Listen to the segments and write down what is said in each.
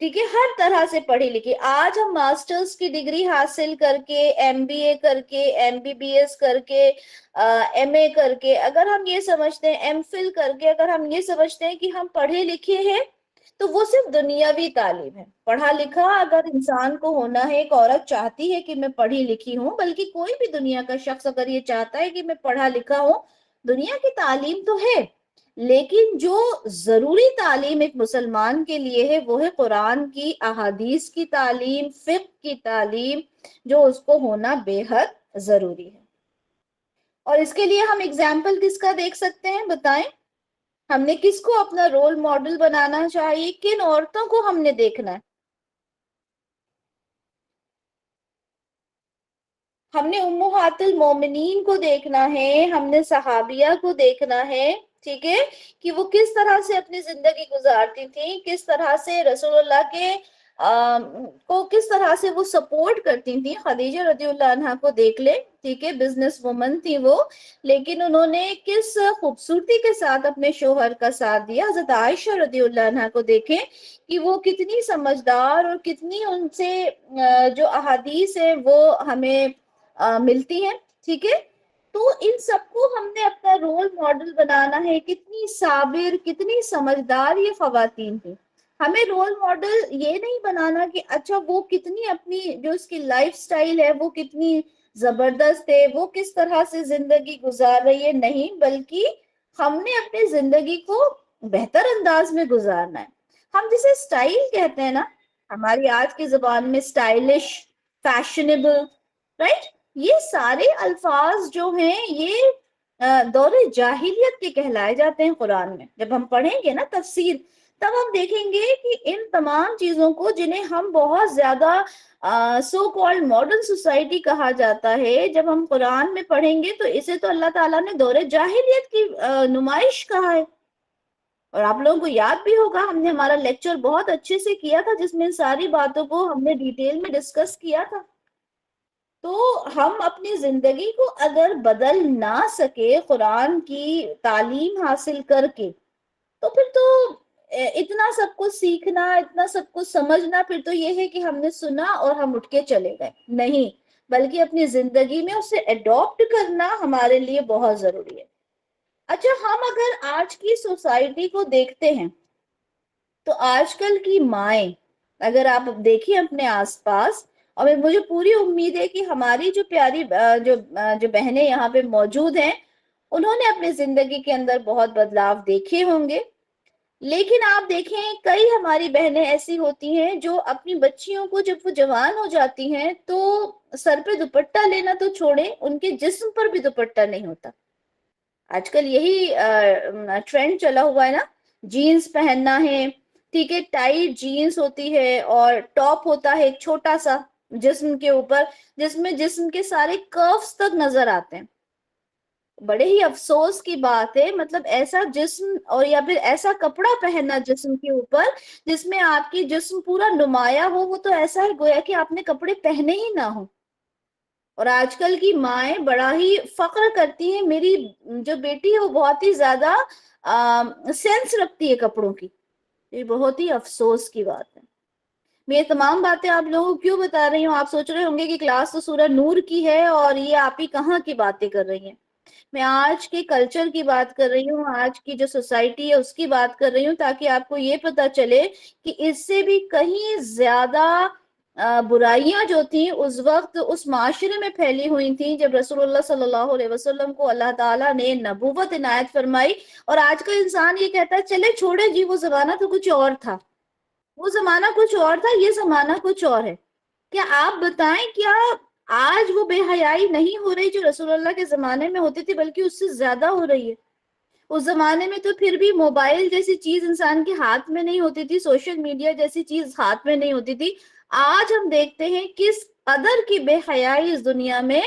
ٹھیک ہے، ہر طرح سے پڑھی لکھی. آج ہم ماسٹرز کی ڈگری حاصل کر کے، ایم بی اے کر کے، ایم بی بی ایس کر کے، ایم اے کر کے، اگر ہم یہ سمجھتے ہیں، ایم فل کر کے اگر ہم یہ سمجھتے ہیں کہ ہم پڑھے لکھے ہیں، تو وہ صرف دنیاوی تعلیم ہے. پڑھا لکھا اگر انسان کو ہونا ہے، ایک عورت چاہتی ہے کہ میں پڑھی لکھی ہوں، بلکہ کوئی بھی دنیا کا شخص اگر یہ چاہتا ہے کہ میں پڑھا لکھا ہوں، دنیا کی تعلیم تو ہے، لیکن جو ضروری تعلیم ایک مسلمان کے لیے ہے وہ ہے قرآن کی، احادیث کی تعلیم، فقہ کی تعلیم، جو اس کو ہونا بے حد ضروری ہے. اور اس کے لیے ہم اگزامپل کس کا دیکھ سکتے ہیں، بتائیں؟ ہم نے کس کو اپنا رول ماڈل بنانا چاہیے، کن عورتوں کو ہم نے دیکھنا ہے؟ ہم نے امہات المومنین کو دیکھنا ہے، ہم نے صحابیہ کو دیکھنا ہے. ٹھیک ہے، کہ وہ کس طرح سے اپنی زندگی گزارتی تھی، کس طرح سے رسول اللہ کے کو کس طرح سے وہ سپورٹ کرتی تھی. خدیجہ رضی اللہ عنہا کو دیکھ لے، ٹھیک ہے، بزنس وومن تھی وہ، لیکن انہوں نے کس خوبصورتی کے ساتھ اپنے شوہر کا ساتھ دیا. حضرت عائشہ رضی اللہ عنہا کو دیکھیں کہ وہ کتنی سمجھدار اور کتنی ان سے جو احادیث ہے وہ ہمیں ملتی ہیں. ٹھیک ہے، تو ان سب کو ہم نے اپنا رول ماڈل بنانا ہے. کتنی صابر، کتنی سمجھدار یہ خواتین تھی. ہمیں رول ماڈل یہ نہیں بنانا کہ اچھا وہ کتنی اپنی جو اس کی لائف سٹائل ہے وہ کتنی زبردست ہے، وہ کس طرح سے زندگی گزار رہی ہے، نہیں، بلکہ ہم نے اپنی زندگی کو بہتر انداز میں گزارنا ہے. ہم جسے سٹائل کہتے ہیں نا، ہماری آج کی زبان میں سٹائلش، فیشنیبل، رائٹ، یہ سارے الفاظ جو ہیں یہ دور جاہلیت کے کہلائے جاتے ہیں. قرآن میں جب ہم پڑھیں گے نا تفسیر، تب ہم دیکھیں گے کہ ان تمام چیزوں کو جنہیں ہم بہت زیادہ سو کالڈ ماڈرن سوسائٹی کہا جاتا ہے، جب ہم قرآن میں پڑھیں گے تو اسے تو اللہ تعالیٰ نے دور جاہلیت کی نمائش کہا ہے. اور آپ لوگوں کو یاد بھی ہوگا، ہم نے ہمارا لیکچر بہت اچھے سے کیا تھا جس میں ساری باتوں کو ہم نے ڈیٹیل میں ڈسکس کیا تھا. تو ہم اپنی زندگی کو اگر بدل نہ سکے قرآن کی تعلیم حاصل کر کے، تو پھر تو اتنا سب کچھ سیکھنا، اتنا سب کچھ سمجھنا، پھر تو یہ ہے کہ ہم نے سنا اور ہم اٹھ کے چلے گئے، نہیں، بلکہ اپنی زندگی میں اسے اڈاپٹ کرنا ہمارے لیے بہت ضروری ہے. اچھا، ہم اگر آج کی سوسائٹی کو دیکھتے ہیں تو آج کل کی مائیں، اگر آپ دیکھیں اپنے آس پاس، اور مجھے پوری امید ہے کہ ہماری جو پیاری جو بہنیں یہاں پہ موجود ہیں، انہوں نے اپنی زندگی کے اندر بہت بدلاؤ دیکھے ہوں گے. لیکن آپ دیکھیں کئی ہماری بہنیں ایسی ہوتی ہیں جو اپنی بچیوں کو جب وہ جوان ہو جاتی ہیں تو سر پہ دوپٹہ لینا تو چھوڑیں، ان کے جسم پر بھی دوپٹہ نہیں ہوتا. آج کل یہی ٹرینڈ چلا ہوا ہے نا، جینز پہننا ہے، ٹھیک ہے، ٹائٹ جینز ہوتی ہے اور ٹاپ ہوتا ہے ایک چھوٹا سا جسم کے اوپر، جس میں جسم کے سارے کروز تک نظر آتے ہیں. بڑے ہی افسوس کی بات ہے، مطلب ایسا جسم اور یا پھر ایسا کپڑا پہننا جسم کے اوپر جس میں آپ کی جسم پورا نمایاں ہو، وہ تو ایسا ہے گویا کہ آپ نے کپڑے پہنے ہی نہ ہو. اور آج کل کی مائیں بڑا ہی فخر کرتی ہیں، میری جو بیٹی ہے وہ بہت ہی زیادہ سینس رکھتی ہے کپڑوں کی. یہ بہت ہی افسوس کی بات ہے. میں یہ تمام باتیں آپ لوگوں کو کیوں بتا رہی ہوں؟ آپ سوچ رہے ہوں گے کہ کلاس تو سورہ نور کی ہے اور یہ آپ ہی کہاں کی باتیں کر رہی ہیں. میں آج کے کلچر کی بات کر رہی ہوں، آج کی جو سوسائٹی ہے اس کی بات کر رہی ہوں، تاکہ آپ کو یہ پتا چلے کہ اس سے بھی کہیں زیادہ برائیاں جو تھیں اس وقت اس معاشرے میں پھیلی ہوئی تھیں جب رسول اللہ صلی اللہ علیہ وسلم کو اللہ تعالیٰ نے نبوت عنایت فرمائی. اور آج کا انسان یہ کہتا ہے چلے چھوڑے جی، وہ زمانہ تو کچھ اور تھا، وہ زمانہ کچھ اور تھا، یہ زمانہ کچھ اور ہے. کیا آپ بتائیں، کیا آج وہ بے حیائی نہیں ہو رہی جو رسول اللہ کے زمانے میں ہوتی تھی، بلکہ اس سے زیادہ ہو رہی ہے؟ اس زمانے میں تو پھر بھی موبائل جیسی چیز انسان کے ہاتھ میں نہیں ہوتی تھی، سوشل میڈیا جیسی چیز ہاتھ میں نہیں ہوتی تھی. آج ہم دیکھتے ہیں کس قدر کی بے حیائی اس دنیا میں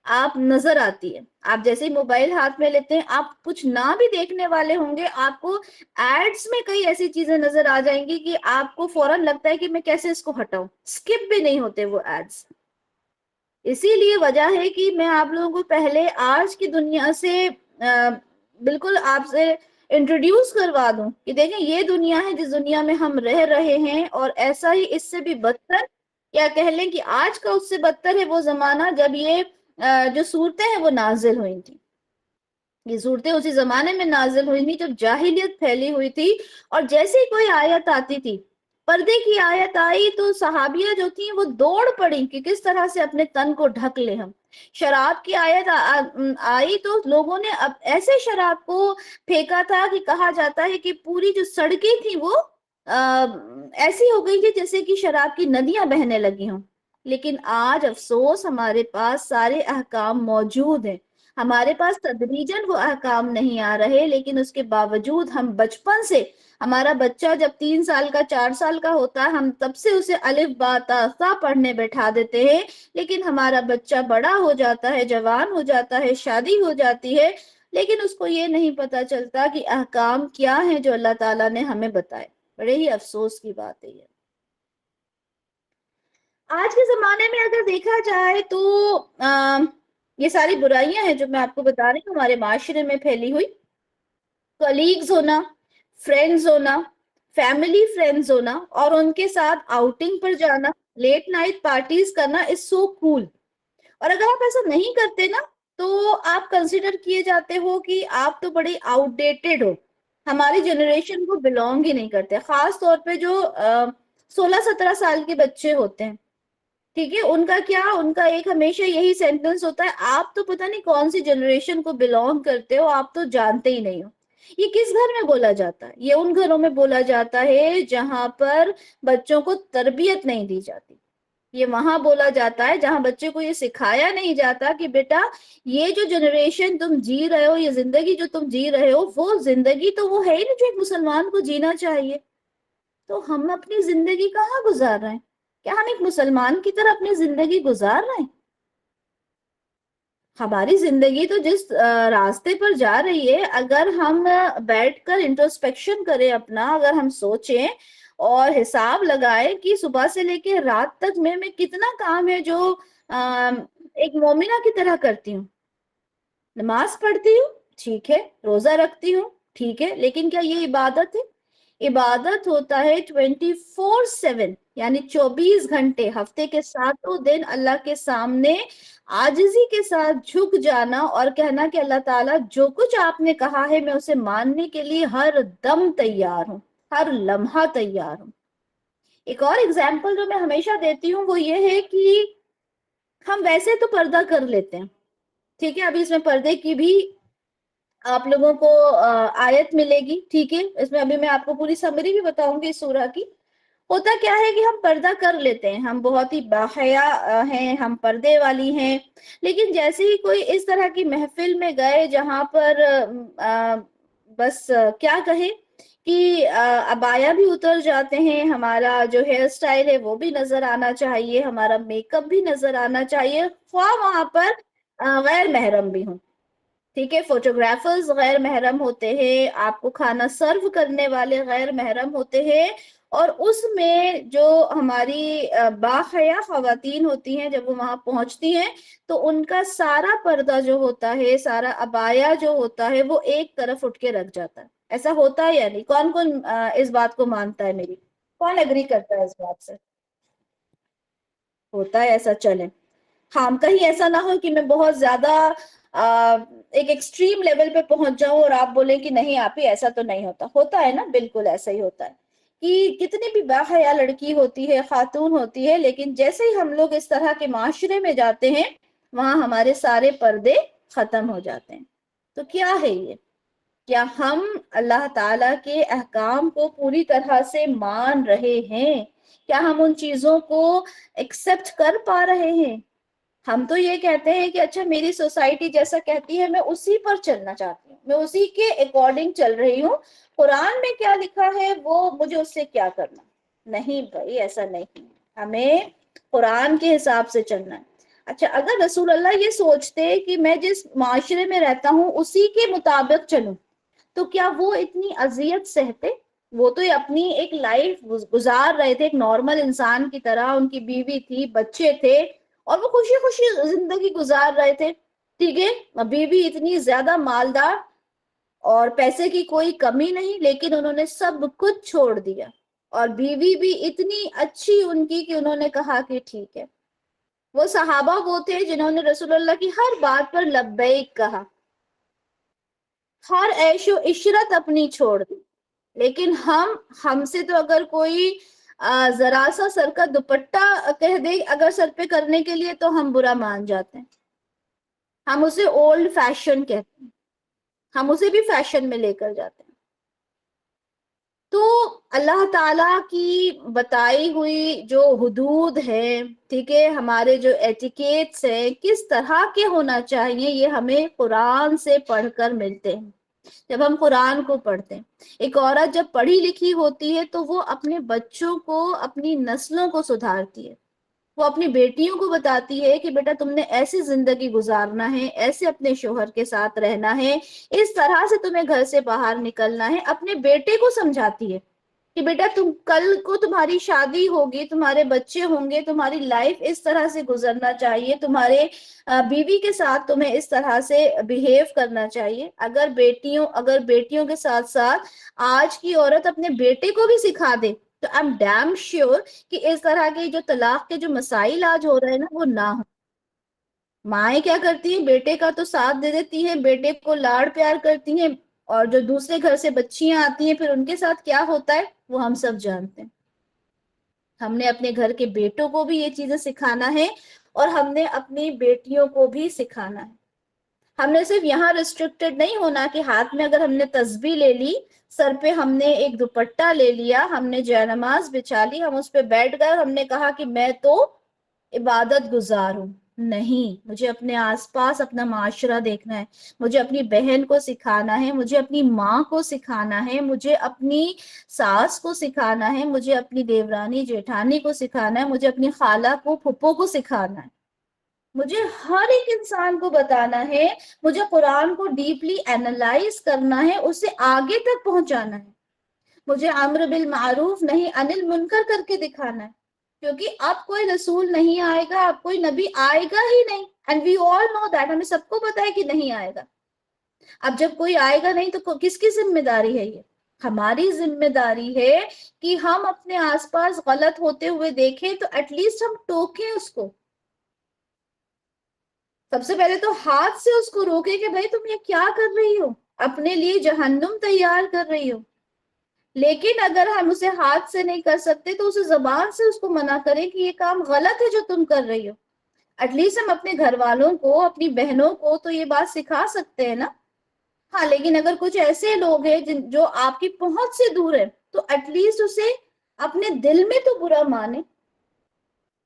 آپ نظر آتی ہے. آپ جیسے ہی موبائل ہاتھ میں لیتے ہیں، آپ کچھ نہ بھی دیکھنے والے ہوں گے، آپ کو ایڈز میں کئی ایسی چیزیں نظر آ جائیں گی کہ آپ کو فوراً لگتا ہے کہ میں کیسے اس کو ہٹاؤں، سکپ بھی نہیں ہوتے وہ ایڈز. اسی لیے وجہ ہے کہ میں آپ لوگوں کو پہلے آج کی دنیا سے بالکل آپ سے انٹروڈیوس کروا دوں کہ دیکھیں یہ دنیا ہے جس دنیا میں ہم رہ رہے ہیں، اور ایسا ہی اس سے بھی بدتر، یا کہہ لیں کہ آج کا اس سے بدتر ہے وہ زمانہ جب یہ جو صورتیں ہیں وہ نازل ہوئی تھیں. یہ صورتیں اسی زمانے میں نازل ہوئی تھی جب جاہلیت پھیلی ہوئی تھی، اور جیسے ہی کوئی آیت آتی تھی، پردے کی آیت آئی تو صحابیہ جو تھیں وہ دوڑ پڑیں کہ کس طرح سے اپنے تن کو ڈھک لیں ہم. شراب کی آیت آئی تو لوگوں نے اب ایسے شراب کو پھینکا تھا کہ کہا جاتا ہے کہ پوری جو سڑکیں تھیں وہ ایسی ہو گئی تھی جیسے کہ شراب کی ندیاں بہنے لگی ہوں. لیکن آج افسوس ہمارے پاس سارے احکام موجود ہیں، ہمارے پاس تدریجاً وہ احکام نہیں آ رہے، لیکن اس کے باوجود ہم بچپن سے، ہمارا بچہ جب 3 سال کا 4 سال کا ہوتا ہے ہم تب سے اسے الف با تا ثا پڑھنے بیٹھا دیتے ہیں، لیکن ہمارا بچہ بڑا ہو جاتا ہے، جوان ہو جاتا ہے، شادی ہو جاتی ہے، لیکن اس کو یہ نہیں پتا چلتا کہ احکام کیا ہیں جو اللہ تعالیٰ نے ہمیں بتائے. بڑے ہی افسوس کی بات ہے یہ. آج کے زمانے میں اگر دیکھا جائے تو یہ ساری برائیاں ہیں جو میں آپ کو بتا رہی ہوں ہمارے معاشرے میں پھیلی ہوئی. کلیگز ہونا، فرینڈز ہونا، فیملی فرینڈز ہونا، اور ان کے ساتھ آؤٹنگ پر جانا، لیٹ نائٹ پارٹیز کرنا از سو کول. اور اگر آپ ایسا نہیں کرتے نا تو آپ کنسیڈر کیے جاتے ہو کہ آپ تو بڑے آؤٹ ڈیٹڈ ہو، ہماری جنریشن کو بلونگ ہی نہیں کرتے. خاص طور پہ جو 16-17 سال کے بچے ہوتے ہیں، ٹھیک ہے، ان کا کیا، ان کا ایک ہمیشہ یہی سینٹنس ہوتا ہے، آپ تو پتہ نہیں کون سی جنریشن کو بلونگ کرتے ہو، آپ تو جانتے ہی نہیں ہو. یہ کس گھر میں بولا جاتا ہے؟ یہ ان گھروں میں بولا جاتا ہے جہاں پر بچوں کو تربیت نہیں دی جاتی. یہ وہاں بولا جاتا ہے جہاں بچے کو یہ سکھایا نہیں جاتا کہ بیٹا یہ جو جنریشن تم جی رہے ہو، یہ زندگی جو تم جی رہے ہو، وہ زندگی تو وہ ہے ہی نہیں جو ایک مسلمان کو جینا چاہیے. تو ہم اپنی زندگی کہاں گزار رہے ہیں؟ کیا ہم ایک مسلمان کی طرح اپنی زندگی گزار رہے ہیں؟ ہماری زندگی تو جس راستے پر جا رہی ہے، اگر ہم بیٹھ کر انٹروسپیکشن کریں اپنا، اگر ہم سوچیں اور حساب لگائیں کہ صبح سے لے کے رات تک میں کتنا کام ہے جو ایک مومنہ کی طرح کرتی ہوں. نماز پڑھتی ہوں، ٹھیک ہے، روزہ رکھتی ہوں، ٹھیک ہے، لیکن کیا یہ عبادت ہے؟ عبادت ہوتا ہے 24/7، یعنی 24 گھنٹے، ہفتے کے 7 دن اللہ کے سامنے عاجزی کے ساتھ جھک جانا اور کہنا کہ اللہ تعالیٰ جو کچھ آپ نے کہا ہے میں اسے ماننے کے لیے ہر دم تیار ہوں، ہر لمحہ تیار ہوں. ایک اور اگزامپل جو میں ہمیشہ دیتی ہوں وہ یہ ہے کہ ہم ویسے تو پردہ کر لیتے ہیں، ٹھیک ہے، ابھی اس میں پردے کی بھی آپ لوگوں کو آیت ملے گی، ٹھیک ہے، اس میں ابھی میں آپ کو پوری سمری بھی بتاؤں گی اس سورہ کی. ہوتا کیا ہے کہ ہم پردہ کر لیتے ہیں، ہم بہت ہی باحیا ہیں، ہم پردے والی ہیں، لیکن جیسے ہی کوئی اس طرح کی محفل میں گئے جہاں پر بس کیا کہے کہ عبایا بھی اتر جاتے ہیں، ہمارا جو ہیئر سٹائل ہے وہ بھی نظر آنا چاہیے، ہمارا میک اپ بھی نظر آنا چاہیے، خواہ وہاں پر غیر محرم بھی ہوں، ٹھیک ہے، فوٹوگرافرز غیر محرم ہوتے ہیں، آپ کو کھانا سرو کرنے والے غیر محرم ہوتے ہیں، اور اس میں جو ہماری باحیا خواتین ہوتی ہیں جب وہ وہاں پہنچتی ہیں تو ان کا سارا پردہ جو ہوتا ہے، سارا عبایا جو ہوتا ہے وہ ایک طرف اٹھ کے رکھ جاتا ہے. ایسا ہوتا ہے یا نہیں؟ کون کون اس بات کو مانتا ہے؟ میری کون ایگری کرتا ہے اس بات سے؟ ہوتا ہے ایسا. چلیں، ہاں، کہیں ایسا نہ ہو کہ میں بہت زیادہ ایک ایکسٹریم لیول پہ پہنچ جاؤں اور آپ بولیں کہ نہیں آپ ہی، ایسا تو نہیں ہوتا. ہوتا ہے نا، بالکل ایسا ہی ہوتا ہے کہ کتنی بھی باحیا لڑکی ہوتی ہے، خاتون ہوتی ہے، لیکن جیسے ہی ہم لوگ اس طرح کے معاشرے میں جاتے ہیں وہاں ہمارے سارے پردے ختم ہو جاتے ہیں. تو کیا ہے یہ؟ کیا ہم اللہ تعالیٰ کے احکام کو پوری طرح سے مان رہے ہیں؟ کیا ہم ان چیزوں کو ایکسپٹ کر پا رہے ہیں؟ ہم تو یہ کہتے ہیں کہ اچھا میری سوسائٹی جیسا کہتی ہے میں اسی پر چلنا چاہتی ہوں، میں اسی کے اکارڈنگ چل رہی ہوں، قرآن میں کیا لکھا ہے وہ مجھے اس سے کیا کرنا. نہیں بھائی، ایسا نہیں، ہمیں قرآن کے حساب سے چلنا ہے. اچھا، اگر رسول اللہ یہ سوچتے کہ میں جس معاشرے میں رہتا ہوں اسی کے مطابق چلوں تو کیا وہ اتنی اذیت سہتے؟ وہ تو اپنی ایک لائف گزار رہے تھے ایک نارمل انسان کی طرح، ان کی بیوی تھی، بچے تھے، اور وہ خوشی خوشی زندگی گزار رہے تھے، ٹھیک ہے، بیوی اتنی زیادہ مالدار، اور پیسے کی کوئی کمی نہیں، لیکن انہوں نے سب کچھ چھوڑ دیا، اور بیوی بھی اتنی اچھی ان کی کہ انہوں نے کہا کہ ٹھیک ہے۔ وہ صحابہ وہ تھے جنہوں نے رسول اللہ کی ہر بات پر لبیک کہا، ہر عیش و عشرت اپنی چھوڑ دی۔ لیکن ہم سے تو اگر کوئی ذرا سا سر کا دوپٹہ کہہ دے اگر سر پہ کرنے کے لیے، تو ہم برا مان جاتے ہیں، ہم اسے اولڈ فیشن کہتے ہیں، ہم اسے بھی فیشن میں لے کر جاتے ہیں۔ تو اللہ تعالیٰ کی بتائی ہوئی جو حدود ہیں، ٹھیک ہے، ہمارے جو ایٹیکیٹس ہیں کس طرح کے ہونا چاہیے، یہ ہمیں قرآن سے پڑھ کر ملتے ہیں۔ جب ہم قرآن کو پڑھتے ہیں، ایک عورت جب پڑھی لکھی ہوتی ہے تو وہ اپنے بچوں کو، اپنی نسلوں کو سدھارتی ہے۔ وہ اپنی بیٹیوں کو بتاتی ہے کہ بیٹا تم نے ایسی زندگی گزارنا ہے، ایسے اپنے شوہر کے ساتھ رہنا ہے، اس طرح سے تمہیں گھر سے باہر نکلنا ہے۔ اپنے بیٹے کو سمجھاتی ہے کہ بیٹا تم کل کو تمہاری شادی ہوگی، تمہارے بچے ہوں گے، تمہاری لائف اس طرح سے گزرنا چاہیے، تمہارے بیوی کے ساتھ تمہیں اس طرح سے بیہیو کرنا چاہیے۔ اگر بیٹیوں کے ساتھ ساتھ آج کی عورت اپنے بیٹے کو بھی سکھا دے تو آئی ایم ڈیم شیور کہ اس طرح کے جو طلاق کے جو مسائل آج ہو رہے ہیں نا وہ نہ ہو۔ مائیں کیا کرتی ہیں؟ بیٹے کا تو ساتھ دے دیتی ہیں، بیٹے کو لاڑ پیار کرتی ہیں، اور جو دوسرے گھر سے بچیاں آتی ہیں پھر ان کے ساتھ کیا ہوتا ہے وہ ہم سب جانتے ہیں۔ ہم نے اپنے گھر کے بیٹوں کو بھی یہ چیزیں سکھانا ہے، اور ہم نے اپنی بیٹیوں کو بھی سکھانا ہے۔ ہم نے صرف یہاں ریسٹرکٹڈ نہیں ہونا کہ ہاتھ میں اگر ہم نے تسبیح لے لی، سر پہ ہم نے ایک دوپٹہ لے لیا، ہم نے جے نماز بچھا لی، ہم اس پہ بیٹھ گئے اور ہم نے کہا کہ میں تو عبادت گزار ہوں۔ نہیں، مجھے اپنے آس پاس اپنا معاشرہ دیکھنا ہے، مجھے اپنی بہن کو سکھانا ہے، مجھے اپنی ماں کو سکھانا ہے، مجھے اپنی ساس کو سکھانا ہے، مجھے اپنی دیورانی جیٹھانی کو سکھانا ہے، مجھے اپنی خالہ کو، پھپھو کو سکھانا ہے، مجھے ہر ایک انسان کو بتانا ہے، مجھے قرآن کو ڈیپلی اینالائز کرنا ہے، اسے آگے تک پہنچانا ہے، مجھے امر بالمعروف نہیں عن المنکر کر کے دکھانا ہے، کیونکہ اب کوئی رسول نہیں آئے گا، اب کوئی نبی آئے گا ہی نہیں، and we all know that، ہمیں سب کو پتا ہے کہ نہیں آئے گا۔ اب جب کوئی آئے گا نہیں تو کس کی ذمہ داری ہے؟ یہ ہماری ذمہ داری ہے کہ ہم اپنے آس پاس غلط ہوتے ہوئے دیکھیں تو ایٹ لیسٹ ہم ٹوکیں اس کو، سب سے پہلے تو ہاتھ سے اس کو روکے کہ بھائی تم یہ کیا کر رہی ہو، اپنے لیے جہنم تیار کر رہی ہو۔ لیکن اگر ہم اسے ہاتھ سے نہیں کر سکتے تو اسے زبان سے اس کو منع کریں کہ یہ کام غلط ہے جو تم کر رہی ہو۔ ایٹ لیسٹ ہم اپنے گھر والوں کو، اپنی بہنوں کو تو یہ بات سکھا سکتے ہیں نا۔ ہاں، لیکن اگر کچھ ایسے لوگ ہیں جو آپ کی پہنچ سے دور ہے تو ایٹ لیسٹ اسے اپنے دل میں تو برا مانے۔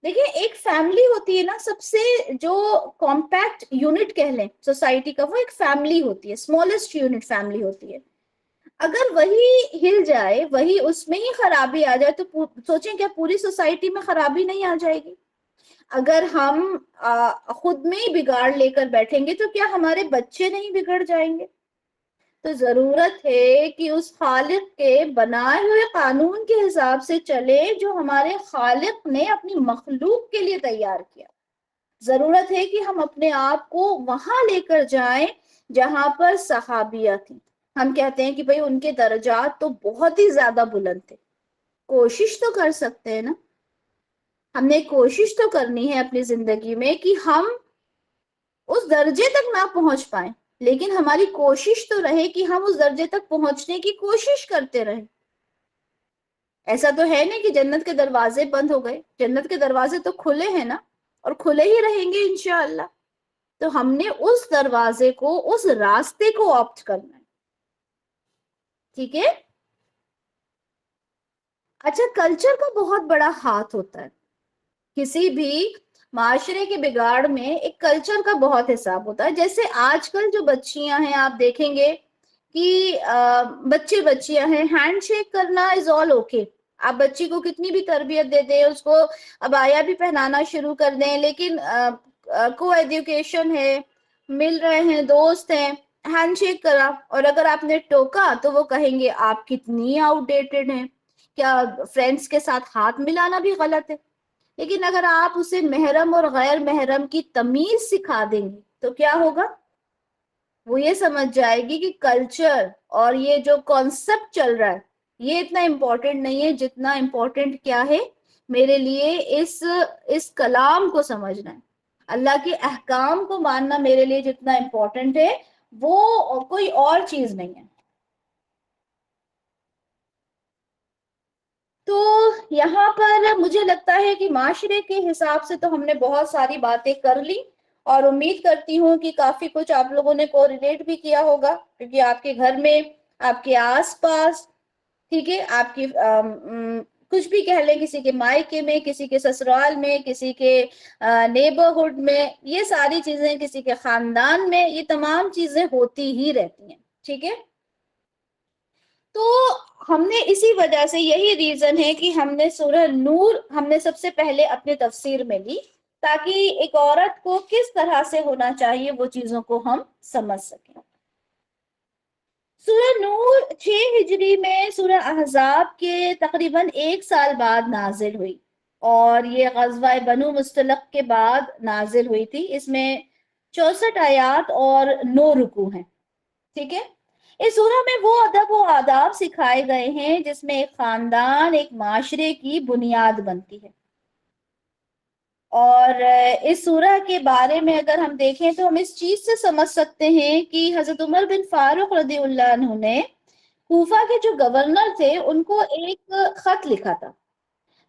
دیکھیں، ایک فیملی ہوتی ہے نا، سب سے جو کمپیکٹ یونٹ کہہ لیں سوسائٹی کا، وہ ایک فیملی ہوتی ہے، اسمالسٹ یونٹ فیملی ہوتی ہے۔ اگر وہی ہل جائے، وہی اس میں ہی خرابی آ جائے تو سوچیں کیا پوری سوسائٹی میں خرابی نہیں آ جائے گی؟ اگر ہم خود میں ہی بگاڑ لے کر بیٹھیں گے تو کیا ہمارے بچے نہیں بگڑ جائیں گے؟ تو ضرورت ہے کہ اس خالق کے بنائے ہوئے قانون کے حساب سے چلے جو ہمارے خالق نے اپنی مخلوق کے لیے تیار کیا۔ ضرورت ہے کہ ہم اپنے آپ کو وہاں لے کر جائیں جہاں پر صحابیہ تھی۔ ہم کہتے ہیں کہ بھئی ان کے درجات تو بہت ہی زیادہ بلند تھے، کوشش تو کر سکتے ہیں نا۔ ہم نے کوشش تو کرنی ہے اپنی زندگی میں کہ ہم اس درجے تک نہ پہنچ پائیں، لیکن ہماری کوشش تو رہے کہ ہم اس درجے تک پہنچنے کی کوشش کرتے رہیں۔ ایسا تو ہے نہیں کہ جنت کے دروازے بند ہو گئے، جنت کے دروازے تو کھلے ہیں نا، اور کھلے ہی رہیں گے انشاءاللہ۔ تو ہم نے اس دروازے کو، اس راستے کو آپٹ کرنا ہے، ٹھیک ہے؟ اچھا، کلچر کا بہت بڑا ہاتھ ہوتا ہے کسی بھی معاشرے کے بگاڑ میں، ایک کلچر کا بہت حساب ہوتا ہے۔ جیسے آج کل جو بچیاں ہیں آپ دیکھیں گے کہ بچیاں ہیں، ہینڈ شیک کرنا از آل اوکے، آپ بچی کو کتنی بھی تربیت دے دیں، اس کو عبایا بھی پہنانا شروع کر دیں، لیکن کو ایڈوکیشن ہے، مل رہے ہیں، دوست ہیں، ہینڈ شیک کرا اور اگر آپ نے ٹوکا تو وہ کہیں گے آپ کتنی آؤٹ ڈیٹڈ ہیں، کیا فرینڈس کے ساتھ ہاتھ ملانا بھی غلط ہے؟ لیکن اگر آپ اسے محرم اور غیر محرم کی تمیز سکھا دیں گے تو کیا ہوگا؟ وہ یہ سمجھ جائے گی کہ کلچر اور یہ جو کانسیپٹ چل رہا ہے یہ اتنا امپورٹنٹ نہیں ہے جتنا امپورٹنٹ کیا ہے میرے لیے اس کلام کو سمجھنا ہے، اللہ کے احکام کو ماننا میرے لیے جتنا امپورٹنٹ ہے وہ کوئی اور چیز نہیں ہے۔ تو یہاں پر مجھے لگتا ہے کہ معاشرے کے حساب سے تو ہم نے بہت ساری باتیں کر لی، اور امید کرتی ہوں کہ کافی کچھ آپ لوگوں نے کو ریلیٹ بھی کیا ہوگا، کیونکہ آپ کے گھر میں، آپ کے آس پاس، ٹھیک ہے، آپ کی کچھ بھی کہہ لیں، کسی کے مائکے میں، کسی کے سسرال میں، کسی کے نیبرہڈ میں، یہ ساری چیزیں کسی کے خاندان میں، یہ تمام چیزیں ہوتی ہی رہتی ہیں، ٹھیک ہے۔ تو ہم نے اسی وجہ سے، یہی ریزن ہے کہ ہم نے سورہ نور ہم نے سب سے پہلے اپنے تفسیر میں لی، تاکہ ایک عورت کو کس طرح سے ہونا چاہیے وہ چیزوں کو ہم سمجھ سکیں۔ سورہ نور 6 ہجری میں سورہ احزاب کے تقریباً 1 سال بعد نازل ہوئی، اور یہ غزوہ بنو مستلق کے بعد نازل ہوئی تھی۔ اس میں 64 آیات اور 9 رکوع ہیں، ٹھیک ہے۔ اس سورہ میں وہ ادب و آداب سکھائے گئے ہیں جس میں ایک خاندان، ایک معاشرے کی بنیاد بنتی ہے۔ اور اس سورہ کے بارے میں اگر ہم دیکھیں تو ہم اس چیز سے سمجھ سکتے ہیں کہ حضرت عمر بن فاروق رضی اللہ عنہ نے کوفہ کے جو گورنر تھے ان کو ایک خط لکھا تھا،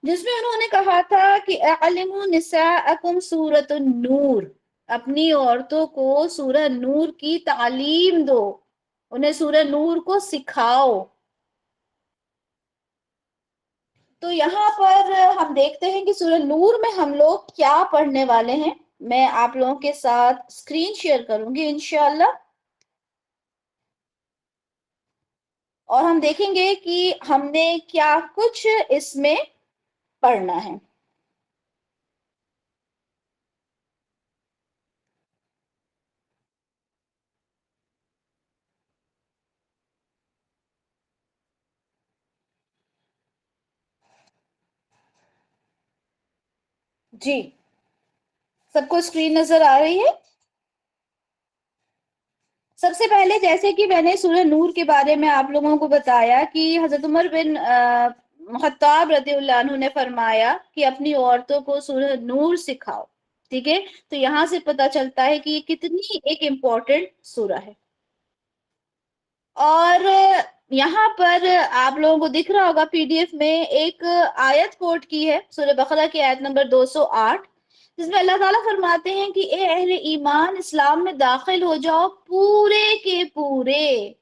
جس میں انہوں نے کہا تھا کہ اعلموا نساءکم سورۃ النور، اپنی عورتوں کو سورہ نور کی تعلیم دو، انہیں سورہ نور کو سکھاؤ۔ تو یہاں پر ہم دیکھتے ہیں کہ سورہ نور میں ہم لوگ کیا پڑھنے والے ہیں۔ میں آپ لوگوں کے ساتھ اسکرین شیئر کروں گی انشاءاللہ، اور ہم دیکھیں گے کہ ہم نے کیا کچھ اس میں پڑھنا ہے۔ جی، سب کو اسکرین نظر آ رہی ہے؟ سب سے پہلے جیسے کہ میں نے سورہ نور کے بارے میں آپ لوگوں کو بتایا کہ حضرت عمر بن خطاب رضی اللہ عنہ نے فرمایا کہ اپنی عورتوں کو سورہ نور سکھاؤ، ٹھیک ہے۔ تو یہاں سے پتہ چلتا ہے کہ یہ کتنی ایک امپورٹنٹ سورہ ہے۔ اور یہاں پر آپ لوگوں کو دکھ رہا ہوگا پی ڈی ایف میں ایک آیت کوٹ کی ہے، سورہ بقرہ کی آیت نمبر 208، جس میں اللہ تعالیٰ فرماتے ہیں کہ اے اہل ایمان، اسلام میں داخل ہو جاؤ پورے کے پورے۔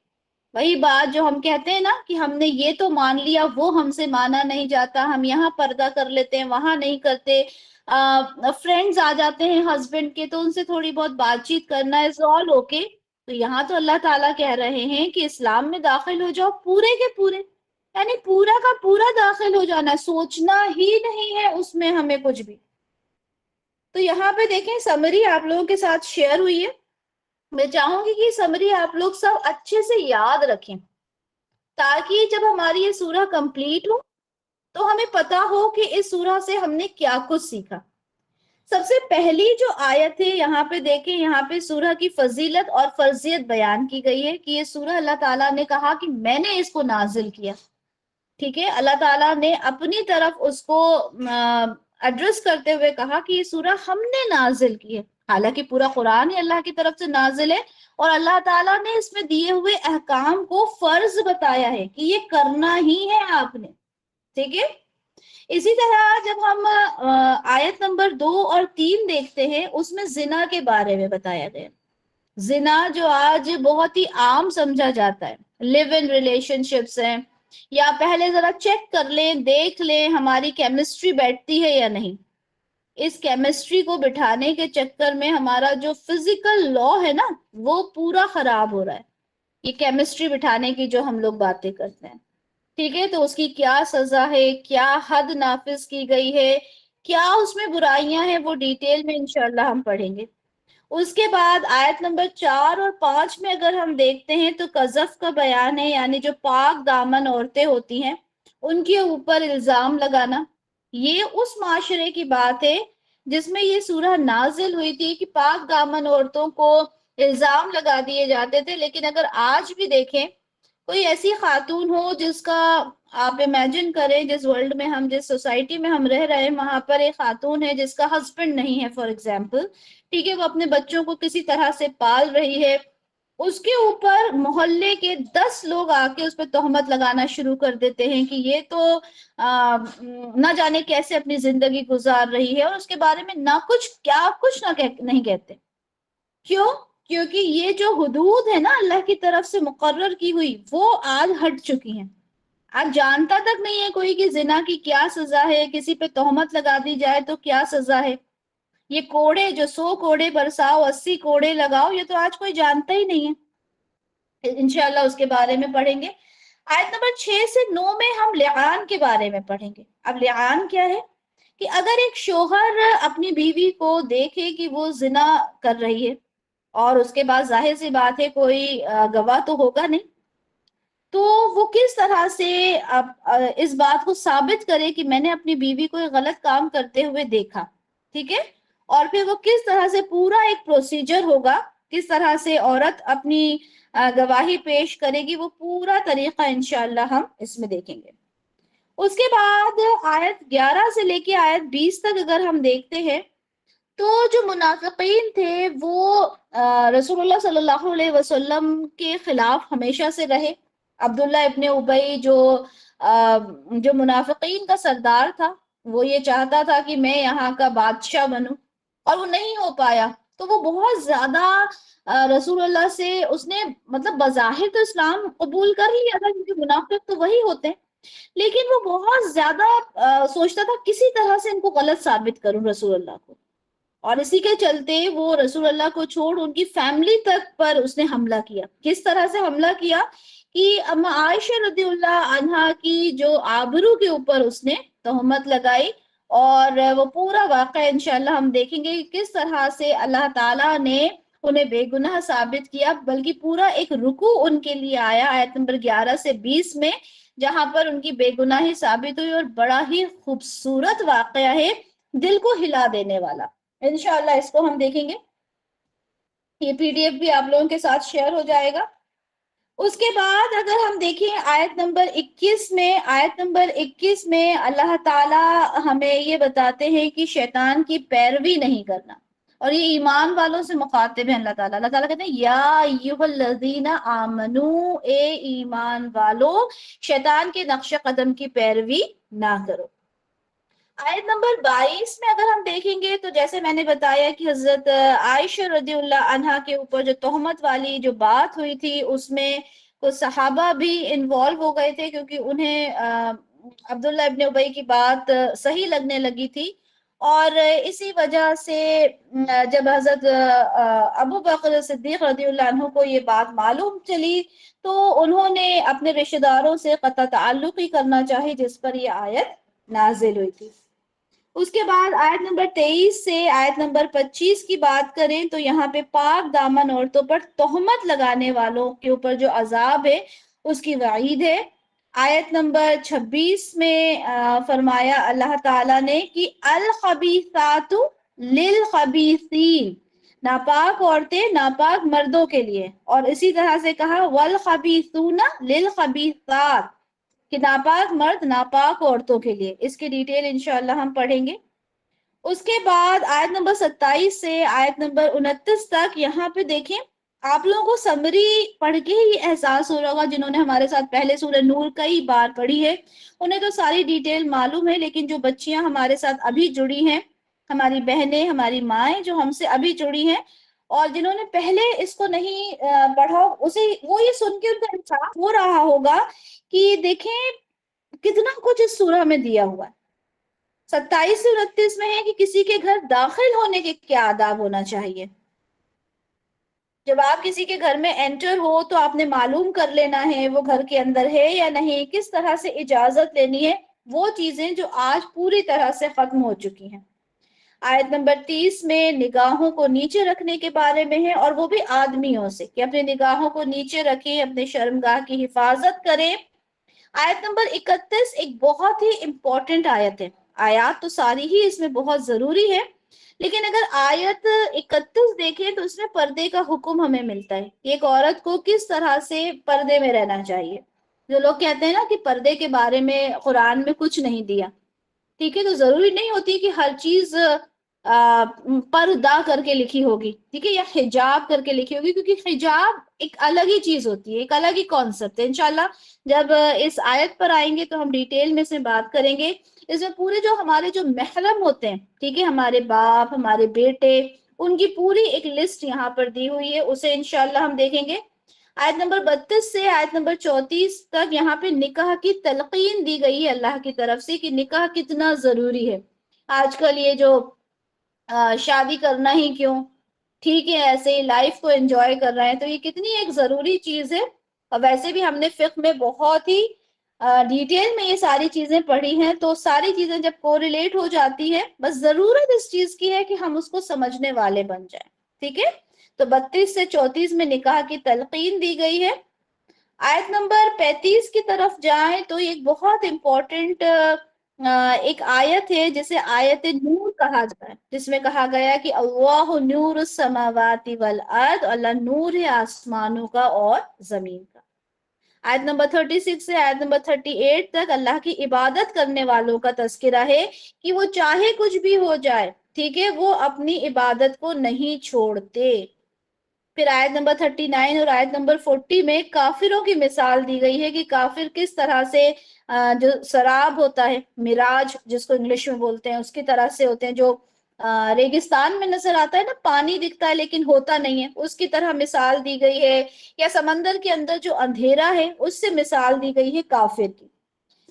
وہی بات جو ہم کہتے ہیں نا کہ ہم نے یہ تو مان لیا، وہ ہم سے مانا نہیں جاتا، ہم یہاں پردہ کر لیتے ہیں وہاں نہیں کرتے، فرینڈز آ جاتے ہیں ہسبینڈ کے تو ان سے تھوڑی بہت بات چیت کرنا ہے، آل اوکے۔ تو یہاں تو اللہ تعالیٰ کہہ رہے ہیں کہ اسلام میں داخل ہو جاؤ پورے کے پورے، یعنی پورا کا پورا داخل ہو جانا ہے، سوچنا ہی نہیں ہے اس میں ہمیں کچھ بھی۔ تو یہاں پہ دیکھیں سمری آپ لوگوں کے ساتھ شیئر ہوئی ہے، میں چاہوں گی کہ سمری آپ لوگ سب اچھے سے یاد رکھیں، تاکہ جب ہماری یہ سورہ کمپلیٹ ہو تو ہمیں پتا ہو کہ اس سورہ سے ہم نے کیا کچھ سیکھا۔ سب سے پہلی جو آیت ہے یہاں پہ دیکھیں، یہاں پہ سورہ کی فضیلت اور فرضیت بیان کی گئی ہے کہ یہ سورہ اللہ تعالیٰ نے کہا کہ میں نے اس کو نازل کیا، ٹھیک ہے۔ اللہ تعالیٰ نے اپنی طرف اس کو ایڈریس کرتے ہوئے کہا کہ یہ سورہ ہم نے نازل کی ہے، حالانکہ پورا قرآن ہی اللہ کی طرف سے نازل ہے، اور اللہ تعالیٰ نے اس میں دیے ہوئے احکام کو فرض بتایا ہے کہ یہ کرنا ہی ہے آپ نے، ٹھیک ہے۔ اسی طرح جب ہم آیت نمبر 2 اور 3 دیکھتے ہیں، اس میں زنا کے بارے میں بتایا گیا۔ زنا جو آج بہت ہی عام سمجھا جاتا ہے، لیو ان ریلیشن شپس ہیں، یا پہلے ذرا چیک کر لیں، دیکھ لیں ہماری کیمسٹری بیٹھتی ہے یا نہیں۔ اس کیمسٹری کو بٹھانے کے چکر میں ہمارا جو فزیکل لا ہے نا وہ پورا خراب ہو رہا ہے، یہ کیمسٹری بٹھانے کی جو ہم لوگ باتیں کرتے ہیں، ٹھیک ہے۔ تو اس کی کیا سزا ہے، کیا حد نافذ کی گئی ہے، کیا اس میں برائیاں ہیں، وہ ڈیٹیل میں انشاءاللہ ہم پڑھیں گے۔ اس کے بعد آیت نمبر 4 اور 5 میں اگر ہم دیکھتے ہیں تو قذف کا بیان ہے، یعنی جو پاک دامن عورتیں ہوتی ہیں ان کے اوپر الزام لگانا۔ یہ اس معاشرے کی بات ہے جس میں یہ سورہ نازل ہوئی تھی کہ پاک دامن عورتوں کو الزام لگا دیے جاتے تھے. لیکن اگر آج بھی دیکھیں کوئی ایسی خاتون ہو جس کا، آپ امیجن کریں جس ورلڈ میں ہم، جس سوسائٹی میں ہم رہ رہے ہیں، وہاں پر ایک خاتون ہے جس کا ہسبینڈ نہیں ہے فار ایگزامپل، ٹھیک ہے، وہ اپنے بچوں کو کسی طرح سے پال رہی ہے، اس کے اوپر محلے کے 10 لوگ آ کے اس پہ تہمت لگانا شروع کر دیتے ہیں کہ یہ تو نہ جانے کیسے اپنی زندگی گزار رہی ہے، اور اس کے بارے میں نہ کچھ کیا کچھ نہیں کہتے. کیوں؟ کیونکہ یہ جو حدود ہے نا اللہ کی طرف سے مقرر کی ہوئی، وہ آج ہٹ چکی ہیں. آج جانتا تک نہیں ہے کوئی کہ زنا کی کیا سزا ہے، کسی پہ تہمت لگا دی جائے تو کیا سزا ہے. یہ کوڑے جو 100 کوڑے برساؤ 80 کوڑے لگاؤ، یہ تو آج کوئی جانتا ہی نہیں ہے. انشاءاللہ اس کے بارے میں پڑھیں گے. آیت نمبر 6 سے 9 میں ہم لعان کے بارے میں پڑھیں گے. اب لعان کیا ہے؟ کہ اگر ایک شوہر اپنی بیوی کو دیکھے کہ وہ زنا کر رہی ہے، اور اس کے بعد ظاہر سی بات ہے کوئی گواہ تو ہوگا نہیں، تو وہ کس طرح سے اس بات کو ثابت کرے کہ میں نے اپنی بیوی کو غلط کام کرتے ہوئے دیکھا، ٹھیک ہے، اور پھر وہ کس طرح سے پورا ایک پروسیجر ہوگا، کس طرح سے عورت اپنی گواہی پیش کرے گی، وہ پورا طریقہ انشاءاللہ ہم اس میں دیکھیں گے. اس کے بعد آیت 11 سے لے کے آیت 20 تک اگر ہم دیکھتے ہیں تو جو منافقین تھے وہ رسول اللہ صلی اللہ علیہ وسلم کے خلاف ہمیشہ سے رہے. عبداللہ ابن ابی جو منافقین کا سردار تھا، وہ یہ چاہتا تھا کہ میں یہاں کا بادشاہ بنوں، اور وہ نہیں ہو پایا. تو وہ بہت زیادہ رسول اللہ سے اس نے مطلب بظاہر تو اسلام قبول کر لیا تھا، کیونکہ منافق تو وہی ہوتے ہیں، لیکن وہ بہت زیادہ سوچتا تھا کسی طرح سے ان کو غلط ثابت کروں رسول اللہ کو. اور اسی کے چلتے وہ رسول اللہ کو چھوڑ ان کی فیملی تک پر اس نے حملہ کیا. کس طرح سے حملہ کیا؟ کہ اما عائشہ رضی اللہ عنہا کی جو آبرو کے اوپر اس نے تہمت لگائی، اور وہ پورا واقعہ انشاءاللہ ہم دیکھیں گے کس طرح سے اللہ تعالیٰ نے انہیں بے گناہ ثابت کیا. بلکہ پورا ایک رکوع ان کے لیے آیا آیت نمبر 11 سے 20 میں، جہاں پر ان کی بے گناہی ثابت ہوئی، اور بڑا ہی خوبصورت واقعہ ہے، دل کو ہلا دینے والا. انشاءاللہ اس کو ہم دیکھیں گے. یہ پی ڈی ایف بھی آپ لوگوں کے ساتھ شیئر ہو جائے گا. اس کے بعد اگر ہم دیکھیں آیت نمبر 21 میں اللہ تعالی ہمیں یہ بتاتے ہیں کہ شیطان کی پیروی نہیں کرنا، اور یہ ایمان والوں سے مخاطب ہے اللہ تعالیٰ. اللہ تعالیٰ کہتے ہیں یا ایھا الذین آمنو، اے ایمان والو، شیطان کے نقش قدم کی پیروی نہ کرو. آیت نمبر 22 میں اگر ہم دیکھیں گے تو جیسے میں نے بتایا کہ حضرت عائشہ رضی اللہ عنہا کے اوپر جو تہمت والی جو بات ہوئی تھی، اس میں کچھ صحابہ بھی انوالو ہو گئے تھے، کیونکہ انہیں عبداللہ ابن ابی کی بات صحیح لگنے لگی تھی. اور اسی وجہ سے جب حضرت ابو بکر صدیق رضی اللہ عنہ کو یہ بات معلوم چلی تو انہوں نے اپنے رشتہ داروں سے قطع تعلق ہی کرنا چاہی، جس پر یہ آیت نازل ہوئی تھی. اس کے بعد آیت نمبر 23 سے آیت نمبر 25 کی بات کریں تو یہاں پہ پاک دامن عورتوں پر تہمت لگانے والوں کے اوپر جو عذاب ہے اس کی وعید ہے. آیت نمبر 26 میں فرمایا اللہ تعالیٰ نے کہ الخبیثات للخبیثین، ناپاک عورتیں ناپاک مردوں کے لیے، اور اسی طرح سے کہا والخبیثون للخبیثات، کہ ناپاک مرد ناپاک عورتوں کے لیے. اس کی ڈیٹیل انشاءاللہ ہم پڑھیں گے. اس کے بعد آیت نمبر 27 سے آیت نمبر 29 تک یہاں پہ دیکھیں، آپ لوگوں کو سمری پڑھ کے ہی احساس ہو رہا ہوگا، جنہوں نے ہمارے ساتھ پہلے سورہ نور کئی بار پڑھی ہے انہیں تو ساری ڈیٹیل معلوم ہے، لیکن جو بچیاں ہمارے ساتھ ابھی جڑی ہیں، ہماری بہنیں، ہماری مائیں جو ہم سے ابھی جڑی ہیں، اور جنہوں نے پہلے اس کو نہیں پڑھا، وہ یہ سن کے ان کا احساس ہو رہا ہوگا کہ دیکھیں کتنا کچھ اس سورہ میں دیا ہوا ہے. 27 سے 29 میں ہے کہ کسی کے گھر داخل ہونے کے کیا آداب ہونا چاہیے. جب آپ کسی کے گھر میں انٹر ہو تو آپ نے معلوم کر لینا ہے وہ گھر کے اندر ہے یا نہیں، کس طرح سے اجازت لینی ہے، وہ چیزیں جو آج پوری طرح سے ختم ہو چکی ہیں. آیت نمبر 30 میں نگاہوں کو نیچے رکھنے کے بارے میں ہے، اور وہ بھی آدمیوں سے، کہ اپنے نگاہوں کو نیچے رکھیں، اپنے شرمگاہ کی حفاظت کریں. آیت نمبر 31 ایک بہت ہی امپورٹنٹ آیت ہے. آیات تو ساری ہی اس میں بہت ضروری ہے، لیکن اگر آیت 31 دیکھیں تو اس میں پردے کا حکم ہمیں ملتا ہے، ایک عورت کو کس طرح سے پردے میں رہنا چاہیے۔ جو لوگ کہتے ہیں نا کہ پردے کے بارے میں قرآن میں کچھ نہیں دیا، ٹھیک ہے، تو ضروری نہیں ہوتی کہ ہر چیز پردہ کر کے لکھی ہوگی، ٹھیک ہے، یا حجاب کر کے لکھی ہوگی، کیونکہ حجاب ایک الگ ہی چیز ہوتی ہے، ایک الگ ہی کانسیپٹ ہے۔ انشاءاللہ جب اس آیت پر آئیں گے تو ہم ڈیٹیل میں سے بات کریں گے۔ اس میں پورے جو ہمارے جو محرم ہوتے ہیں، ٹھیک ہے، ہمارے باپ، ہمارے بیٹے، ان کی پوری ایک لسٹ یہاں پر دی ہوئی ہے، اسے انشاءاللہ ہم دیکھیں گے۔ آیت نمبر 32 سے آیت نمبر 34 تک یہاں پہ نکاح کی تلقین دی گئی ہے اللہ کی طرف سے کہ نکاح کتنا ضروری ہے۔ آج کل یہ جو شادی کرنا ہی کیوں، ٹھیک ہے، ایسے ہی لائف کو انجوائے کر رہے ہیں، تو یہ کتنی ایک ضروری چیز ہے۔ اور ویسے بھی ہم نے فقہ میں بہت ہی ڈیٹیل میں یہ ساری چیزیں پڑھی ہیں، تو ساری چیزیں جب کوریلیٹ ہو جاتی ہے، بس ضرورت اس چیز کی ہے کہ ہم اس کو سمجھنے والے بن جائیں، ٹھیک ہے۔ تو 32 سے 34 میں نکاح کی تلقین دی گئی ہے۔ آیت نمبر 35 کی طرف جائیں تو ایک بہت امپورٹنٹ ایک آیت ہے جسے آیت نور کہا جاتا ہے، جس میں کہا گیا کہ اللہ نور السماوات والارض، اللہ نور ہے آسمانوں کا اور زمین کا۔ آیت نمبر 36 سے آیت نمبر 38 تک اللہ کی عبادت کرنے والوں کا تذکرہ ہے کہ وہ چاہے کچھ بھی ہو جائے، ٹھیک ہے، وہ اپنی عبادت کو نہیں چھوڑتے۔ پھر آیت نمبر 39 اور آیت نمبر 40 میں کافروں کی مثال دی گئی ہے کہ کافر کس طرح سے جو سراب ہوتا ہے، مراج جس کو انگلش میں بولتے ہیں، اس کی طرح سے ہوتے ہیں، جو ریگستان میں نظر آتا ہے نا، پانی دکھتا ہے لیکن ہوتا نہیں ہے، اس کی طرح مثال دی گئی ہے۔ یا سمندر کے اندر جو اندھیرا ہے اس سے مثال دی گئی ہے کافر کی۔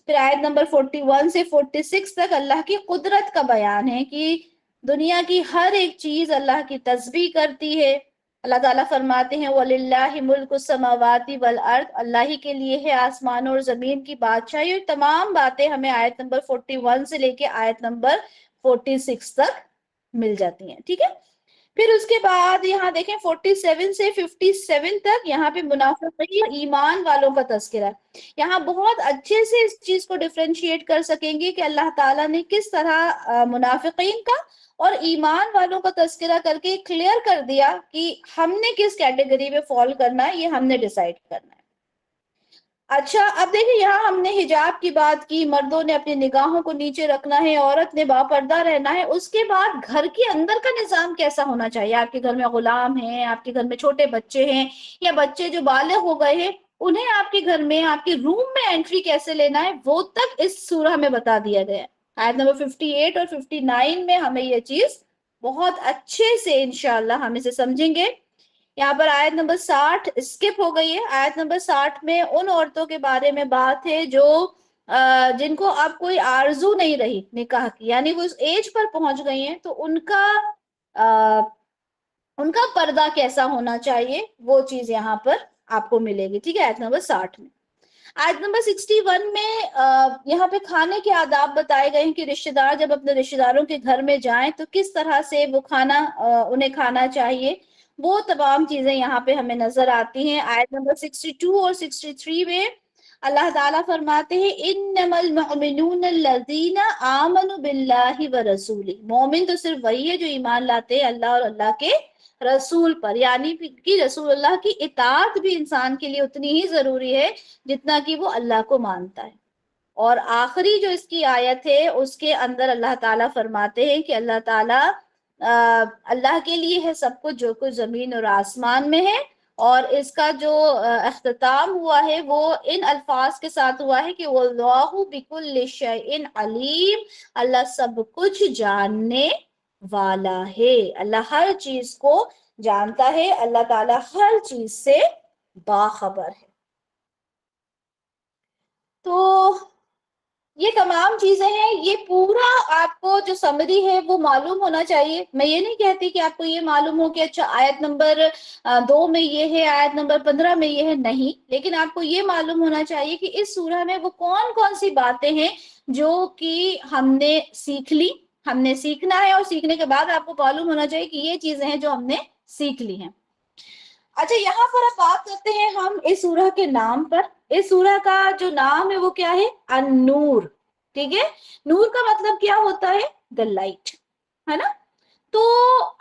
پھر آیت نمبر 41 سے 46 تک اللہ کی قدرت کا بیان ہے کہ دنیا کی ہر ایک چیز اللہ کی تسبیح کرتی ہے۔ اللہ تعالیٰ فرماتے ہیں وَلِلَّهِ مُلْكُ السَّمَاوَاتِ وَالْأَرْضِ، اللہ ہی کے لیے ہے آسمان اور زمین کی بادشاہی۔ اور تمام باتیں ہمیں آیت نمبر 41 سے لے کے آیت نمبر 46 تک مل جاتی ہیں، ٹھیک ہے۔ پھر اس کے بعد یہاں دیکھیں 47 سے 57 تک یہاں پہ منافقین ایمان والوں کا تذکرہ ہے۔ یہاں بہت اچھے سے اس چیز کو ڈیفرینشیٹ کر سکیں گے کہ اللہ تعالیٰ نے کس طرح منافقین کا اور ایمان والوں کا تذکرہ کر کے کلیئر کر دیا کہ ہم نے کس کیٹیگری میں فال کرنا ہے، یہ ہم نے ڈیسائیڈ کرنا ہے۔ اچھا، اب دیکھیں یہاں ہم نے حجاب کی بات کی، مردوں نے اپنی نگاہوں کو نیچے رکھنا ہے، عورت نے باپردہ رہنا ہے۔ اس کے بعد گھر کے اندر کا نظام کیسا ہونا چاہیے؟ آپ کے گھر میں غلام ہیں، آپ کے گھر میں چھوٹے بچے ہیں، یا بچے جو بالغ ہو گئے ہیں، انہیں آپ کے گھر میں آپ کے روم میں انٹری کیسے لینا ہے، وہ تک اس سورہ میں بتا دیا گیا ہے۔ آیت نمبر 58 اور 59 میں ہمیں یہ چیز بہت اچھے سے انشاءاللہ ہم اسے سمجھیں گے۔ یہاں پر آیت نمبر 60 اسکپ ہو گئی ہے۔ آیت نمبر 60 میں ان عورتوں کے بارے میں بات ہے جو جن کو اب کوئی آرزو نہیں رہی نکاح کی، یعنی وہ اس ایج پر پہنچ گئی ہیں، تو ان کا پردہ کیسا ہونا چاہیے، وہ چیز یہاں پر آپ کو ملے گی، ٹھیک ہے، آیت نمبر 60 میں۔ آیت نمبر 61 میں یہاں پہ کھانے کے آداب بتائے گئے ہیں کہ رشتہ دار جب اپنے رشتہ داروں کے گھر میں جائیں تو کس طرح سے وہ کھانا انہیں کھانا چاہیے، وہ تمام چیزیں یہاں پہ ہمیں نظر آتی ہیں۔ آیت نمبر 62 اور 63 میں اللہ تعالیٰ فرماتے ہیں انما المؤمنون الذین آمنوا باللہ ورسولہ، مومن تو صرف وہی ہے جو ایمان لاتے ہیں اللہ اور اللہ کے رسول پر، یعنی کہ رسول اللہ کی اطاعت بھی انسان کے لیے اتنی ہی ضروری ہے جتنا کہ وہ اللہ کو مانتا ہے۔ اور آخری جو اس کی آیت ہے اس کے اندر اللہ تعالیٰ فرماتے ہیں کہ اللہ تعالیٰ اللہ کے لیے ہے سب کچھ جو کچھ زمین اور آسمان میں ہے، اور اس کا جو اختتام ہوا ہے وہ ان الفاظ کے ساتھ ہوا ہے کہ وَاللَّهُ بِكُلِّ شَيْءٍ عَلِيمٌ، اللہ سب کچھ جاننے والا ہے، اللہ ہر چیز کو جانتا ہے، اللہ تعالیٰ ہر چیز سے باخبر ہے۔ تو یہ تمام چیزیں ہیں، یہ پورا آپ کو جو سمری ہے وہ معلوم ہونا چاہیے۔ میں یہ نہیں کہتی کہ آپ کو یہ معلوم ہو کہ اچھا آیت نمبر 2 میں یہ ہے، آیت نمبر 15 میں یہ ہے، نہیں، لیکن آپ کو یہ معلوم ہونا چاہیے کہ اس سورہ میں وہ کون کون سی باتیں ہیں جو کہ ہم نے سیکھ لی، ہم نے سیکھنا ہے، اور سیکھنے کے بعد آپ کو معلوم ہونا چاہیے کہ یہ چیزیں ہیں جو ہم نے سیکھ لی ہیں۔ اچھا، یہاں پر اب بات کرتے ہیں ہم اس سورہ کے نام پر۔ اس سورہ کا جو نام ہے وہ کیا ہے؟ النور، ٹھیک ہے۔ نور کا مطلب کیا ہوتا ہے؟ دا لائٹ، ہے نا۔ تو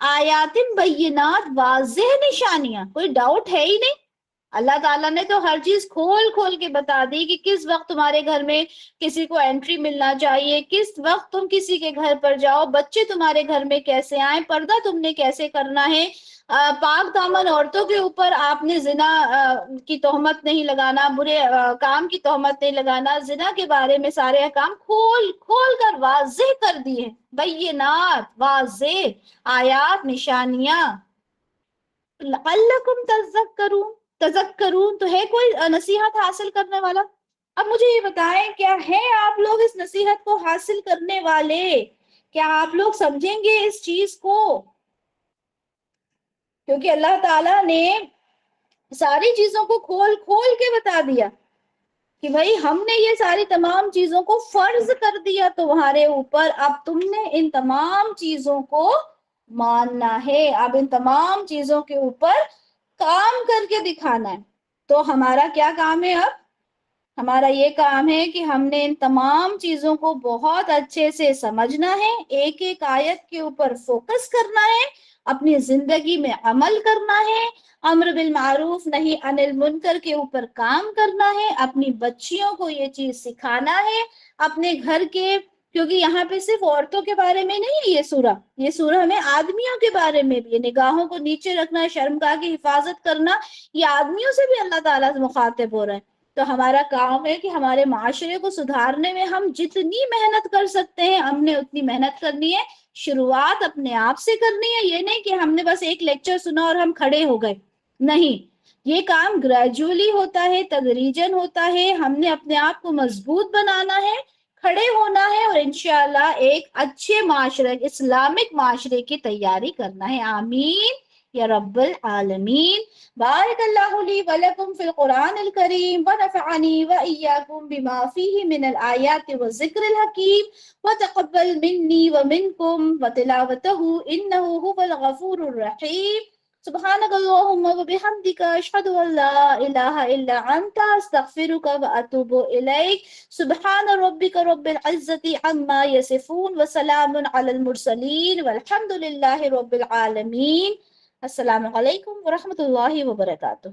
آیات بینات، واضح نشانیاں، کوئی ڈاؤٹ ہے ہی نہیں. اللہ تعالیٰ نے تو ہر چیز کھول کھول کے بتا دی کہ کس وقت تمہارے گھر میں کسی کو انٹری ملنا چاہیے، کس وقت تم کسی کے گھر پر جاؤ، بچے تمہارے گھر میں کیسے آئیں، پردہ تم نے کیسے کرنا ہے، پاک دامن عورتوں کے اوپر آپ نے زنا کی تہمت نہیں لگانا، برے کام کی تہمت نہیں لگانا. زنا کے بارے میں سارے احکام کھول کھول کر واضح کر دیے، بینات، واضح آیات، نشانیاں. لعلکم تذکرون، تذکرون تو ہے کوئی نصیحت حاصل کرنے والا؟ اب مجھے یہ بتائیں، کیا ہے آپ لوگ اس نصیحت کو حاصل کرنے والے؟ کیا آپ لوگ سمجھیں گے اس چیز کو؟ کیونکہ اللہ تعالیٰ نے ساری چیزوں کو کھول کھول کے بتا دیا کہ بھائی ہم نے یہ ساری تمام چیزوں کو فرض کر دیا تمہارے اوپر، اب تم نے ان تمام چیزوں کو ماننا ہے، اب ان تمام چیزوں کے اوپر کام کر کے دکھانا ہے. تو ہمارا کیا کام ہے؟ اب ہمارا یہ کام ہے کہ ہم نے ان تمام چیزوں کو بہت اچھے سے سمجھنا ہے، ایک ایک آیت کے اوپر فوکس کرنا ہے، اپنی زندگی میں عمل کرنا ہے، امر بالمعروف نہی عن المنکر کے اوپر کام کرنا ہے، اپنی بچیوں کو یہ چیز سکھانا ہے، اپنے گھر کے، کیونکہ یہاں پہ صرف عورتوں کے بارے میں نہیں ہے یہ سورہ ہمیں آدمیوں کے بارے میں بھی ہے. نگاہوں کو نیچے رکھنا، شرمگاہ کی حفاظت کرنا، یہ آدمیوں سے بھی اللہ تعالیٰ سے مخاطب ہو رہے ہیں. تو ہمارا کام ہے کہ ہمارے معاشرے کو سدھارنے میں ہم جتنی محنت کر سکتے ہیں ہم نے اتنی محنت کرنی ہے. شروعات اپنے آپ سے کرنی ہے، یہ نہیں کہ ہم نے بس ایک لیکچر سنا اور ہم کھڑے ہو گئے. نہیں، یہ کام گریجولی ہوتا ہے، تدریجاً ہوتا ہے. ہم نے اپنے آپ کو مضبوط بنانا ہے، کھڑے ہونا ہے، اور انشاءاللہ ایک اچھے معاشرے، اسلامک معاشرے کی تیاری کرنا ہے. آمین یا رب العالمین. بارک اللہ لی ولکم فی القرآن الکریم ونفعنی وإیاکم بما فیہ من الآیات والذکر الحکیم وتقبل منی ومنکم وتلاوتہ انہ هو الغفور الرحیم. سبحانک اللہم وبحمدک اشہد ان لا الہ الا انت استغفرک واتوب الیک. سبحان ربک رب العزت عما یصفون وسلام علی المرسلین والحمد للہ رب العالمین. السلام علیکم ورحمۃ اللہ وبرکاتہ.